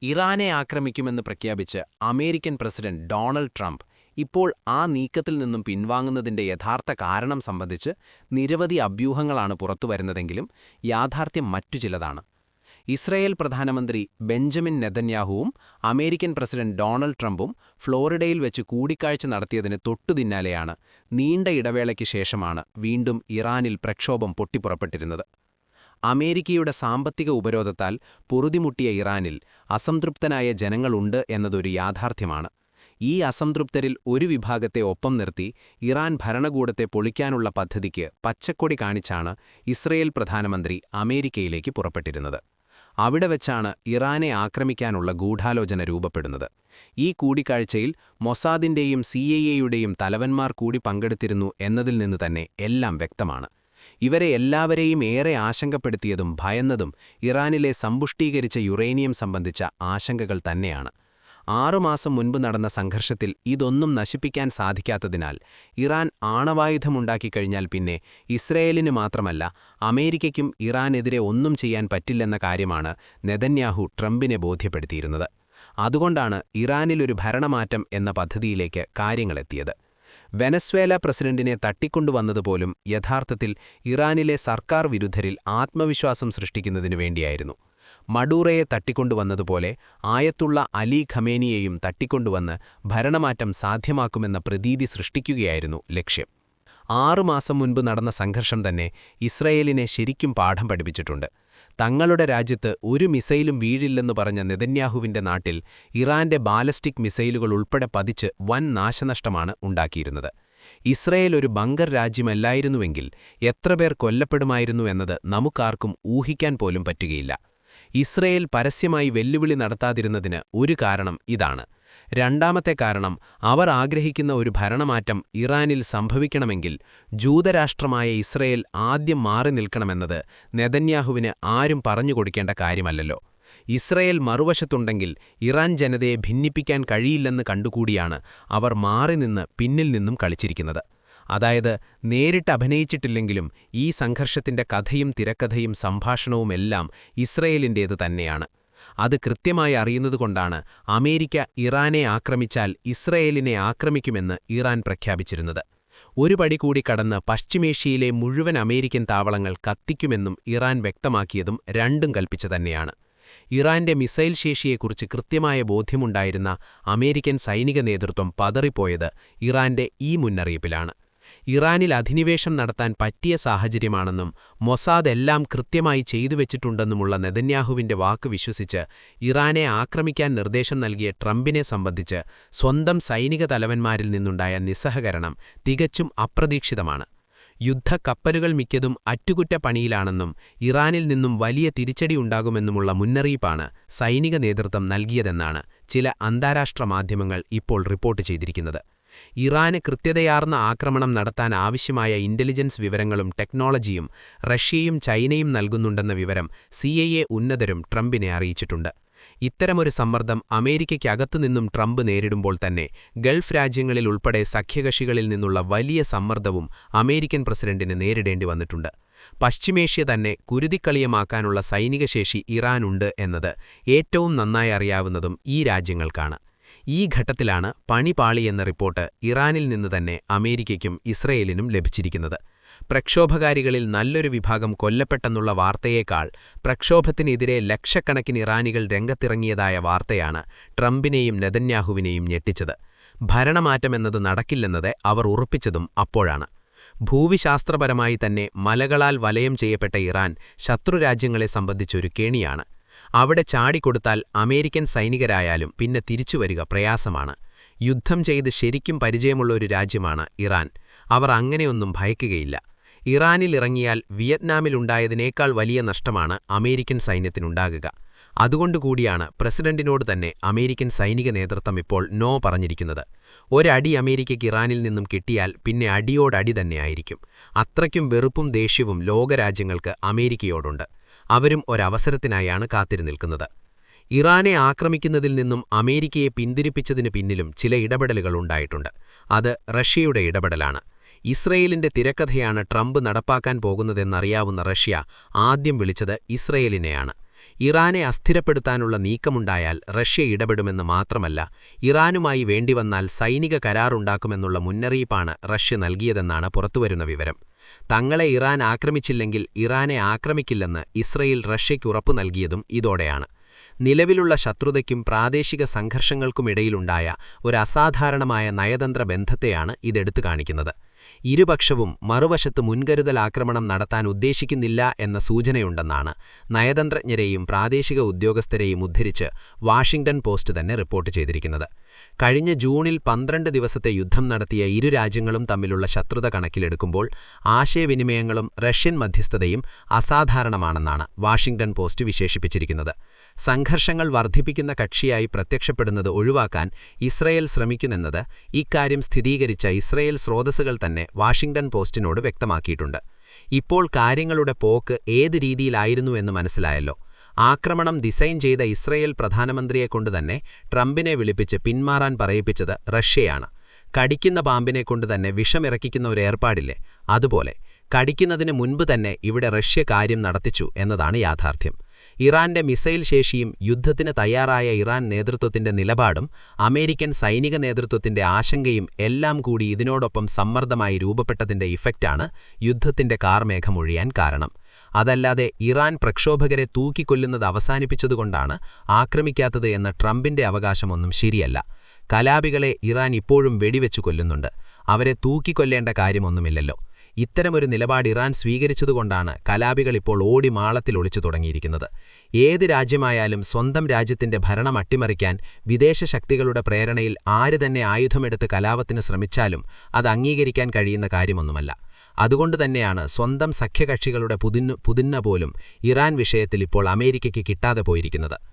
ഇറാനെ ആക്രമിക്കുമെന്ന് പ്രഖ്യാപിച്ച് American president Donald Trump ഇപ്പോൾ ആ നീക്കത്തിൽ നിന്നും പിൻവാങ്ങുന്നതിന്റെ യഥാർത്ഥ കാരണം സംബന്ധിച്ച് നിരവധി അഭ്യൂഹങ്ങളാണ് പുറത്തുവരുന്നതെങ്കിലും യാഥാർത്ഥ്യം മറ്റു ചിലതാണ്. ഇസ്രായേൽ പ്രധാനമന്ത്രി ബെഞ്ചമിൻ നെതന്യാഹുവും അമേരിക്കൻ പ്രസിഡന്റ് ഡൊണാൾഡ് ട്രംപും ഫ്ലോറിഡയിൽ വെച്ച് കൂടിക്കാഴ്ച നടത്തിയതിന് തൊട്ടുപിന്നാലെയാണ് നീണ്ട ഇടവേളയ്ക്ക് ശേഷമാണ് വീണ്ടും ഇറാനിൽ പ്രക്ഷോഭം പൊട്ടിപ്പുറപ്പെട്ടിരുന്നത്. അമേരിക്കയുടെ സാമ്പത്തിക ഉപരോധത്താൽ പൊറുതിമുട്ടിയ ഇറാനിൽ അസംതൃപ്തനായ ജനങ്ങളുണ്ട് എന്നതൊരു യാഥാർത്ഥ്യമാണ്. ഈ അസംതൃപ്തരിൽ ഒരു വിഭാഗത്തെ ഒപ്പം നിർത്തി ഇറാൻ ഭരണകൂടത്തെ പൊളിക്കാനുള്ള പദ്ധതിക്ക് പച്ചക്കൊടി കാണിച്ചാണ് ഇസ്രയേൽ പ്രധാനമന്ത്രി അമേരിക്കയിലേക്ക് പുറപ്പെട്ടിരുന്നത്. അവിടെ വെച്ചാണ് ഇറാനെ ആക്രമിക്കാനുള്ള ഗൂഢാലോചന രൂപപ്പെടുന്നത്. ഈ കൂടിക്കാഴ്ചയിൽ മൊസാദിന്റെയും CIA-യുടെയും തലവന്മാർ കൂടി പങ്കെടുത്തിരുന്നു എന്നതിൽ നിന്ന് തന്നെ എല്ലാം വ്യക്തമാണ്. ഇവരെ എല്ലാവരെയും ഏറെ ആശങ്കപ്പെടുത്തിയതും ഭയന്നതും ഇറാനിലെ സമ്പുഷ്ടീകരിച്ച യുറേനിയം സംബന്ധിച്ച ആശങ്കകൾ തന്നെയാണ്. 6 മാസം മുൻപ് നടന്ന സംഘർഷത്തിൽ ഇതൊന്നും നശിപ്പിക്കാൻ സാധിക്കാത്തതിനാൽ ഇറാൻ ആണവായുധമുണ്ടാക്കിക്കഴിഞ്ഞാൽ പിന്നെ ഇസ്രയേലിന് മാത്രമല്ല അമേരിക്കയ്ക്കും ഇറാനെതിരെ ഒന്നും ചെയ്യാൻ പറ്റില്ലെന്ന കാര്യമാണ് നെതന്യാഹു ട്രംപിനെ ബോധ്യപ്പെടുത്തിയിരുന്നത്. അതുകൊണ്ടാണ് ഇറാനിലൊരു ഭരണമാറ്റം എന്ന പദ്ധതിയിലേക്ക് കാര്യങ്ങളെത്തിയത്. വെനസ്വേല പ്രസിഡന്റിനെ തട്ടിക്കൊണ്ടുവന്നതുപോലും യഥാർത്ഥത്തിൽ ഇറാനിലെ സർക്കാർ വിരുദ്ധരിൽ ആത്മവിശ്വാസം സൃഷ്ടിക്കുന്നതിനു വേണ്ടിയായിരുന്നു. മഡൂറയെ തട്ടിക്കൊണ്ടുവന്നതുപോലെ ആയത്തുള്ള അലി ഖമേനിയെയും തട്ടിക്കൊണ്ടുവന്ന് ഭരണമാറ്റം സാധ്യമാക്കുമെന്ന പ്രതീതി സൃഷ്ടിക്കുകയായിരുന്നു ലക്ഷ്യം. 6 മാസം മുൻപ് നടന്ന സംഘർഷം തന്നെ ഇസ്രയേലിനെ ശരിക്കും പാഠം പഠിപ്പിച്ചിട്ടുണ്ട്. തങ്ങളുടെ രാജ്യത്ത് ഒരു മിസൈലും വീഴില്ലെന്നു പറഞ്ഞ നെതന്യാഹുവിന്റെ നാട്ടിൽ ഇറാന്റെ ബാലസ്റ്റിക് മിസൈലുകൾ ഉൾപ്പെടെ പതിച്ച് വൻ നാശനഷ്ടമാണ് ഉണ്ടാക്കിയിരുന്നത്. ഇസ്രയേൽ ഒരു ബങ്കർ രാജ്യമല്ലായിരുന്നുവെങ്കിൽ എത്രപേർ കൊല്ലപ്പെടുമായിരുന്നു എന്നത് നമുക്കാർക്കും ഊഹിക്കാൻ പോലും പറ്റുകയില്ല. ഇസ്രയേൽ പരസ്യമായി വെല്ലുവിളി നടത്താതിരുന്നതിന് ഒരു കാരണം ഇതാണ്. രണ്ടാമത്തെ കാരണം, അവർ ആഗ്രഹിക്കുന്ന ഒരു ഭരണമാറ്റം ഇറാനിൽ സംഭവിക്കണമെങ്കിൽ ജൂതരാഷ്ട്രമായ ഇസ്രയേൽ ആദ്യം മാറി നിൽക്കണമെന്നത് നെതന്യാഹുവിന് ആരും പറഞ്ഞുകൊടുക്കേണ്ട കാര്യമല്ലല്ലോ. ഇസ്രയേൽ മറുവശത്തുണ്ടെങ്കിൽ ഇറാൻ ജനതയെ ഭിന്നിപ്പിക്കാൻ കഴിയില്ലെന്ന് കണ്ടുകൂടിയാണ് അവർ മാറി നിന്ന് പിന്നിൽ നിന്നും കളിച്ചിരിക്കുന്നത്. അതായത് നേരിട്ട് അഭിനയിച്ചിട്ടില്ലെങ്കിലും ഈ സംഘർഷത്തിന്റെ കഥയും തിരക്കഥയും സംഭാഷണവുമെല്ലാം ഇസ്രയേലിൻ്റേത് തന്നെയാണ്. അത് കൃത്യമായി അറിയുന്നതുകൊണ്ടാണ് അമേരിക്ക ഇറാനെ ആക്രമിച്ചാൽ ഇസ്രയേലിനെ ആക്രമിക്കുമെന്ന് ഇറാൻ പ്രഖ്യാപിച്ചിരുന്നത്. ഒരു പടി കൂടി കടന്ന് പശ്ചിമേഷ്യയിലെ മുഴുവൻ അമേരിക്കൻ താവളങ്ങൾ കത്തിക്കുമെന്നും ഇറാൻ വ്യക്തമാക്കിയതും രണ്ടും കൽപ്പിച്ചു തന്നെയാണ്. ഇറാന്റെ മിസൈൽ ശേഷിയെക്കുറിച്ച് കൃത്യമായ ബോധ്യമുണ്ടായിരുന്ന അമേരിക്കൻ സൈനിക നേതൃത്വം പതറിപ്പോയത് ഇറാന്റെ ഈ മുന്നറിയിപ്പിലാണ്. ഇറാനിൽ അധിനിവേശം നടത്താൻ പറ്റിയ സാഹചര്യമാണെന്നും മൊസാദ് എല്ലാം കൃത്യമായി ചെയ്തുവെച്ചിട്ടുണ്ടെന്നുമുള്ള നെതന്യാഹുവിന്റെ വാക്ക് വിശ്വസിച്ച് ഇറാനെ ആക്രമിക്കാൻ നിർദ്ദേശം നൽകിയ ട്രംപിനെ സംബന്ധിച്ച് സ്വന്തം സൈനിക തലവന്മാരിൽ നിന്നുണ്ടായ നിസ്സഹകരണം തികച്ചും അപ്രതീക്ഷിതമാണ്. യുദ്ധക്കപ്പലുകൾ മിക്കതും അറ്റുകുറ്റപ്പണിയിലാണെന്നും ഇറാനിൽ നിന്നും വലിയ തിരിച്ചടി ഉണ്ടാകുമെന്നുമുള്ള മുന്നറിയിപ്പാണ് സൈനിക നേതൃത്വം നൽകിയതെന്നാണ് ചില അന്താരാഷ്ട്ര മാധ്യമങ്ങൾ ഇപ്പോൾ റിപ്പോർട്ട് ചെയ്തിരിക്കുന്നത്. ഇറാന് കൃത്യതയാർന്ന ആക്രമണം നടത്താൻ ആവശ്യമായ ഇന്റലിജൻസ് വിവരങ്ങളും ടെക്നോളജിയും റഷ്യയും ചൈനയും നൽകുന്നുണ്ടെന്ന വിവരം CIA ഉന്നതരും ട്രംപിനെ അറിയിച്ചിട്ടുണ്ട്. ഇത്തരമൊരു സമ്മർദ്ദം അമേരിക്കയ്ക്കകത്തുനിന്നും ട്രംപ് നേരിടുമ്പോൾ തന്നെ ഗൾഫ് രാജ്യങ്ങളിൽ ഉൾപ്പെടെ സഖ്യകക്ഷികളിൽ നിന്നുള്ള വലിയ സമ്മർദ്ദവും അമേരിക്കൻ പ്രസിഡന്റിന് നേരിടേണ്ടി വന്നിട്ടുണ്ട്. പശ്ചിമേഷ്യ തന്നെ കുരുതിക്കളിയമാക്കാനുള്ള സൈനികശേഷി ഇറാനുണ്ട് എന്നത് ഏറ്റവും നന്നായി അറിയാവുന്നതും ഈ രാജ്യങ്ങൾക്കാണ്. ഈ ഘട്ടത്തിലാണ് പണിപാളി എന്ന റിപ്പോർട്ട് ഇറാനിൽ നിന്ന് തന്നെ അമേരിക്കയ്ക്കും ഇസ്രയേലിനും ലഭിച്ചിരിക്കുന്നത്. പ്രക്ഷോഭകാരികളിൽ നല്ലൊരു വിഭാഗം കൊല്ലപ്പെട്ടെന്നുള്ള വാർത്തയേക്കാൾ പ്രക്ഷോഭത്തിനെതിരെ ലക്ഷക്കണക്കിന് ഇറാനികൾ രംഗത്തിറങ്ങിയതായ വാർത്തയാണ് ട്രംപിനെയും നെതന്യാഹുവിനെയും ഞെട്ടിച്ചത്. ഭരണമാറ്റമെന്നത് നടക്കില്ലെന്നത് അവർ ഉറപ്പിച്ചതും അപ്പോഴാണ്. ഭൂവിശാസ്ത്രപരമായി തന്നെ മലകളാൽ വലയം ചെയ്യപ്പെട്ട ഇറാൻ ശത്രുരാജ്യങ്ങളെ സംബന്ധിച്ചൊരു കെണിയാണ്. അവിടെ ചാടിക്കൊടുത്താൽ അമേരിക്കൻ സൈനികരായാലും പിന്നെ തിരിച്ചുവരിക പ്രയാസമാണ്. യുദ്ധം ചെയ്ത് ശരിക്കും പരിചയമുള്ള ഒരു രാജ്യമാണ് ഇറാൻ. അവർ അങ്ങനെയൊന്നും ഭയക്കുകയില്ല. ഇറാനിൽ ഇറങ്ങിയാൽ വിയറ്റ്നാമിലുണ്ടായതിനേക്കാൾ വലിയ നഷ്ടമാണ് അമേരിക്കൻ സൈന്യത്തിനുണ്ടാകുക. അതുകൊണ്ടുകൂടിയാണ് പ്രസിഡന്റിനോട് തന്നെ അമേരിക്കൻ സൈനിക നേതൃത്വം ഇപ്പോൾ നോ പറഞ്ഞിരിക്കുന്നത്. ഒരടി അമേരിക്കയ്ക്ക് ഇറാനിൽ നിന്നും കിട്ടിയാൽ പിന്നെ അടിയോടടി തന്നെയായിരിക്കും. അത്രയ്ക്കും വെറുപ്പും ദേഷ്യവും ലോകരാജ്യങ്ങൾക്ക് അമേരിക്കയോടുണ്ട്. അവരും ഒരവസരത്തിനായാണ് കാത്തിരുന്നിൽക്കുന്നത്. ഇറാനെ ആക്രമിക്കുന്നതിൽ നിന്നും അമേരിക്കയെ പിന്തിരിപ്പിച്ചതിനു പിന്നിലും ചില ഇടപെടലുകൾ ഉണ്ടായിട്ടുണ്ട്. അത് റഷ്യയുടെ ഇടപെടലാണ്. ഇസ്രയേലിന്റെ തിരക്കഥയാണ് ട്രംപ് നടപ്പാക്കാൻ പോകുന്നതെന്നറിയാവുന്ന റഷ്യ ആദ്യം വിളിച്ചത് ഇസ്രയേലിനെയാണ്. ഇറാനെ അസ്ഥിരപ്പെടുത്താനുള്ള നീക്കമുണ്ടായാൽ റഷ്യ ഇടപെടുമെന്ന് മാത്രമല്ല, ഇറാനുമായി വേണ്ടിവന്നാൽ സൈനിക കരാറുണ്ടാക്കുമെന്നുള്ള മുന്നറിയിപ്പാണ് റഷ്യ നൽകിയതെന്നാണ് പുറത്തുവരുന്ന വിവരം. തങ്ങളെ ഇറാൻ ആക്രമിച്ചില്ലെങ്കിൽ ഇറാനെ ആക്രമിക്കില്ലെന്ന് ഇസ്രയേൽ റഷ്യയ്ക്ക് ഉറപ്പു നൽകിയതും ഇതോടെയാണ്. നിലവിലുള്ള ശത്രുതയ്ക്കും പ്രാദേശിക സംഘർഷങ്ങൾക്കുമിടയിലുണ്ടായ ഒരു അസാധാരണമായ നയതന്ത്ര ബന്ധത്തെയാണ് ഇതെടുത്തു കാണിക്കുന്നത്. ഇരുപക്ഷവും മറുവശത്ത് മുൻകരുതൽ ആക്രമണം നടത്താൻ ഉദ്ദേശിക്കുന്നില്ല എന്ന സൂചനയുണ്ടെന്നാണ് നയതന്ത്രജ്ഞരെയും പ്രാദേശിക ഉദ്യോഗസ്ഥരെയും ഉദ്ധരിച്ച് വാഷിംഗ്ടൺ പോസ്റ്റ് തന്നെ റിപ്പോർട്ട് ചെയ്തിരിക്കുന്നത്. കഴിഞ്ഞ ജൂണിൽ 12 ദിവസത്തെ യുദ്ധം നടത്തിയ ഇരു രാജ്യങ്ങളും തമ്മിലുള്ള ശത്രുത കണക്കിലെടുക്കുമ്പോൾ ആശയവിനിമയങ്ങളും റഷ്യൻ മധ്യസ്ഥതയും അസാധാരണമാണെന്നാണ് വാഷിംഗ്ടൺ പോസ്റ്റ് വിശേഷിപ്പിച്ചിരിക്കുന്നത്. സംഘർഷങ്ങൾ വർദ്ധിപ്പിക്കുന്ന കക്ഷിയായി പ്രത്യക്ഷപ്പെടുന്നത് ഒഴിവാക്കാൻ ഇസ്രയേൽ ശ്രമിക്കുന്നെന്നത് ഇക്കാര്യം സ്ഥിരീകരിച്ച ഇസ്രയേൽ സ്രോതസ്സുകൾ തന്നെ വാഷിംഗ്ടൺ പോസ്റ്റിനോട് വ്യക്തമാക്കിയിട്ടുണ്ട്. ഇപ്പോൾ കാര്യങ്ങളുടെ പോക്ക് ഏത് രീതിയിലായിരുന്നു എന്ന് മനസ്സിലായല്ലോ. ആക്രമണം ഡിസൈൻ ചെയ്ത ഇസ്രയേൽ പ്രധാനമന്ത്രിയെക്കൊണ്ടുതന്നെ ട്രംപിനെ വിളിപ്പിച്ച് പിന്മാറാൻ പറയിപ്പിച്ചത് റഷ്യയാണ്. കടിക്കുന്ന പാമ്പിനെക്കൊണ്ട് തന്നെ വിഷമിറക്കിക്കുന്ന ഒരു ഏർപ്പാടില്ലേ, അതുപോലെ കടിക്കുന്നതിന് മുൻപ് തന്നെ ഇവിടെ റഷ്യ കാര്യം നടത്തിച്ചു എന്നതാണ് യാഥാർത്ഥ്യം. ഇറാന്റെ മിസൈൽ ശേഷിയും യുദ്ധത്തിന് തയ്യാറായ ഇറാൻ നേതൃത്വത്തിന്റെ നിലപാടും അമേരിക്കൻ സൈനിക നേതൃത്വത്തിന്റെ ആശങ്കയും എല്ലാം കൂടി ഇതിനോടൊപ്പം സമ്മർദ്ദമായി രൂപപ്പെട്ടതിന്റെ ഇഫക്റ്റാണ് യുദ്ധത്തിന്റെ കാർമേഘമൊഴിയാൻ കാരണം. അതല്ലാതെ ഇറാൻ പ്രക്ഷോഭകരെ തൂക്കിക്കൊല്ലുന്നത് അവസാനിപ്പിച്ചതുകൊണ്ടാണ് ആക്രമിക്കാത്തത് എന്ന ട്രംപിന്റെ അവകാശമൊന്നും ശരിയല്ല. കലാപികളെ ഇറാൻ ഇപ്പോഴും വെടിവെച്ചു കൊല്ലുന്നുണ്ട്. അവരെ തൂക്കിക്കൊല്ലേണ്ട കാര്യമൊന്നുമില്ലല്ലോ. ഇത്തരമൊരു നിലപാട് ഇറാൻ സ്വീകരിച്ചതുകൊണ്ടാണ് കലാപികൾ ഇപ്പോൾ ഓടി മാളത്തിൽ ഒളിച്ചു തുടങ്ങിയിരിക്കുന്നത്. ഏത് രാജ്യമായാലും സ്വന്തം രാജ്യത്തിന്റെ ഭരണം അട്ടിമറിക്കാൻ വിദേശ ശക്തികളുടെ പ്രേരണയിൽ ആര് തന്നെ ആയുധമെടുത്ത് കലാപത്തിന് ശ്രമിച്ചാലും അത് അംഗീകരിക്കാൻ കഴിയുന്ന കാര്യമൊന്നുമല്ല. അതുകൊണ്ടുതന്നെയാണ് സ്വന്തം സഖ്യകക്ഷികളുടെ പുതിന്ന പോലും ഇറാൻ വിഷയത്തിൽ ഇപ്പോൾ അമേരിക്കയ്ക്ക് കിട്ടാതെ പോയിരിക്കുന്നത്.